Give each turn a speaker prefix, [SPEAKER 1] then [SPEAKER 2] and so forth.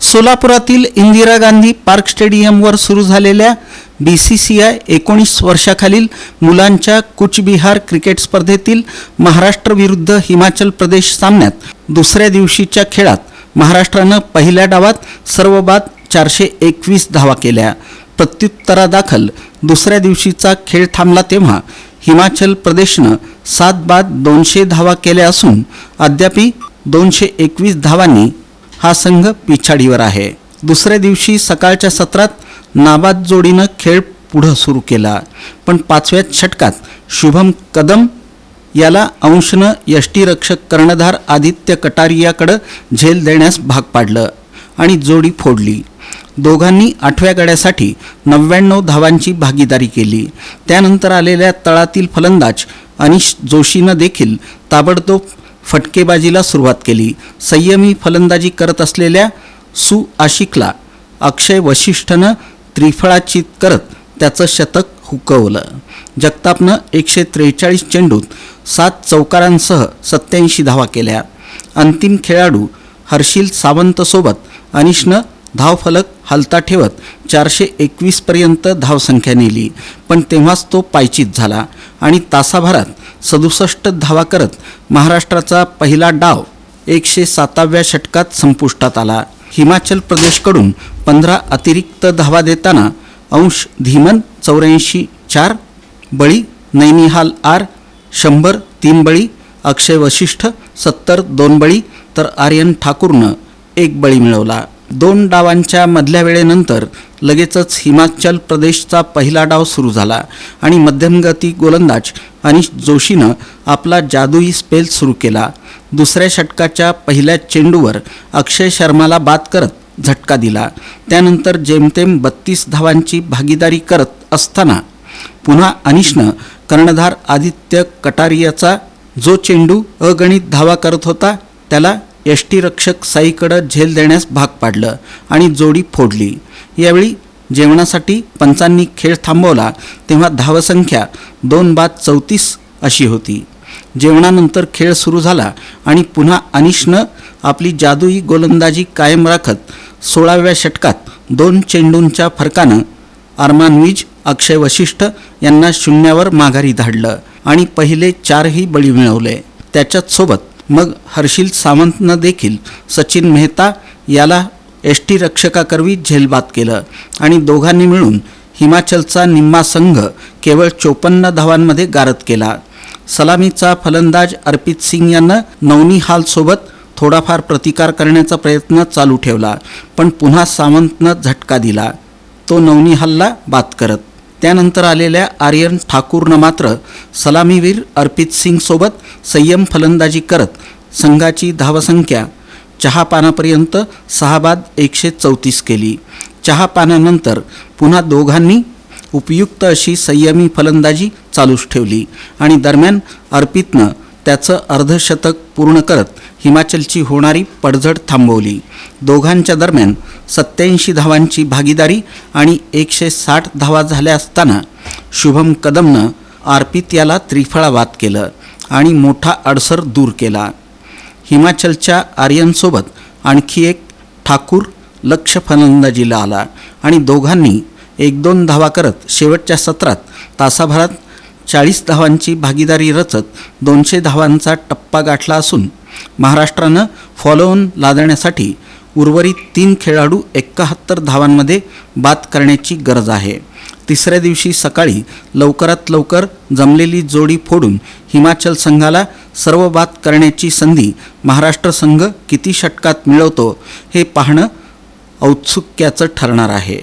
[SPEAKER 1] सोलापुरातील Indira Gandhi park स्टेडियमवर सुरू झालेल्या BCCI 19 वर्षाखालील मुलांच्या कुचबिहार क्रिकेट स्पर्धेतील महाराष्ट्र विरुद्ध हिमाचल प्रदेश सामन्यात दुसऱ्या दिवशीच्या खेळात महाराष्ट्रानं पहिल्या डावात सर्व बाद 421 धावा केल्या. प्रत्युत्तरादाखल दुसऱ्या दिवशीचा खेळ थांबला तेव्हा हिमाचल प्रदेशनं 7 बाद 200 धावा केल्या असून अद्यापि 221 धावांनी हा संघ पिछाडीवर आहे. दुसऱ्या दिवशी सकाळच्या सत्रात नाबाद जोडीनं खेळ पुढे सुरू केला, पण 5व्या षटकात शुभम कदम याला अंशनं यष्टीरक्षक कर्णधार आदित्य कटारियाकडे झेल देण्यास भाग पाडलं आणि जोडी फोडली. दोघांनी 8व्या गड्यासाठी 99 धावांची भागीदारी केली. त्यानंतर आलेल्या तळातील फलंदाज अनिश जोशीनं देखील ताबडतोब फटकेबाजीला सुरुवात केली. संयमी फलंदाजी करत असलेल्या सु आशिकला अक्षय वशिष्ठनं त्रिफळाचीत करत त्याचं शतक हुकवलं. जगतापनं 143 चेंडूत 7 चौकारांसह 87 धावा केल्या. अंतिम खेळाडू हर्षिल सावंतसोबत अनिशनं धावफलक हलता ठेवत 421 पर्यंत धावसंख्या नेली, पण तेव्हाच तो पायचीत झाला आणि तासाभरात 67 धावा करत महाराष्ट्राचा पहिला डाव 107व्या षटकात संपुष्टात आला. हिमाचल प्रदेशकडून 15 अतिरिक्त धावा देताना अंश धीमन 84 4 बळी, नैनिहाल आर 100 3 बळी, अक्षय वशिष्ठ 70 2 बळी तर आर्यन ठाकूरनं 1 बळी मिळवला. 2 डावांच्या मधल्या वेळेनंतर लगेचच हिमाचल प्रदेशचा पहिला डाव सुरू झाला आणि मध्यमगती गोलंदाज अनिश जोशीनं आपला जादुई स्पेल सुरू केला. दुसऱ्या षटकाच्या पहिल्या चेंडूवर अक्षय शर्माला बाद करत झटका दिला. त्यानंतर जेमतेम 32 धावांची भागीदारी करत असताना पुन्हा अनिशनं कर्णधार आदित्य कटारियाचा जो चेंडू अगणित धावा करत होता त्याला यष्टीरक्षक साईकडे झेल देण्यास भाग पाडलं आणि जोडी फोडली. यावेळी जेवणासाठी पंचांनी खेळ थांबवला तेव्हा धावसंख्या 2 बाद 34 अशी होती. जेवणानंतर खेळ सुरू झाला आणि पुन्हा अनिशनं आपली जादुई गोलंदाजी कायम राखत 16व्या षटकात 2 चेंडूंच्या फरकानं अरमान विज, अक्षय वशिष्ठ यांना 0वर माघारी धाडलं आणि पहिले 4ही बळी मिळवले. त्याच्याच सोबत मग हर्षिल सावंतनं देखील सचिन मेहता याला यष्टीरक्षकाकरवी झेलबाद केलं आणि दोघांनी मिळून हिमाचलचा निम्मा संघ केवळ 54 धावांमध्ये गारद केला. सलामीचा फलंदाज अर्पित सिंग यानं नौनिहालसोबत थोडाफार प्रतिकार करण्याचा प्रयत्न चालू ठेवला, पण पुन्हा सावंतनं झटका दिला, तो नौनिहालला बाद करत. त्यानंतर आलेल्या आर्यन ठाकूरनं मात्र सलामीवीर अर्पित सिंगसोबत संयम फलंदाजी करत संघाची धावसंख्या चहापानापर्यंत 6 बाद 134 केली. चहापानानंतर पुन्हा दोघांनी उपयुक्त अशी संयमी फलंदाजी चालूच ठेवली आणि दरम्यान अर्पितनं त्याचं अर्धशतक पूर्ण करत हिमाचलची होणारी पडझड थांबवली. दोघांच्या दरम्यान 87 धावांची भागीदारी आणि 160 धावा झाल्या असताना शुभम कदमनं अर्पित याला त्रिफळा बाद केलं आणि मोठा अडसर दूर केला. हिमाचलच्या आर्यनसोबत आणखी एक ठाकूर लक्ष फलंदाजीला आला आणि दोघांनी 1-2 धावा करत शेवटच्या सत्रात तासाभरात 40 धावांची भागीदारी रचत 200 धावांचा टप्पा गाठला असून महाराष्ट्रानं फॉलोऑन लादण्यासाठी उर्वरित 3 खेळाडू 71 धावांमध्ये बाद करण्याची गरज आहे. तिसऱ्या दिवशी सकाळी लवकरात लवकर जमलेली जोडी फोडून हिमाचल संघाला सर्व बाद करण्याची संधी महाराष्ट्र संघ किती षटकात मिळवतो हे पाहणं औत्सुक्याचं ठरणार आहे.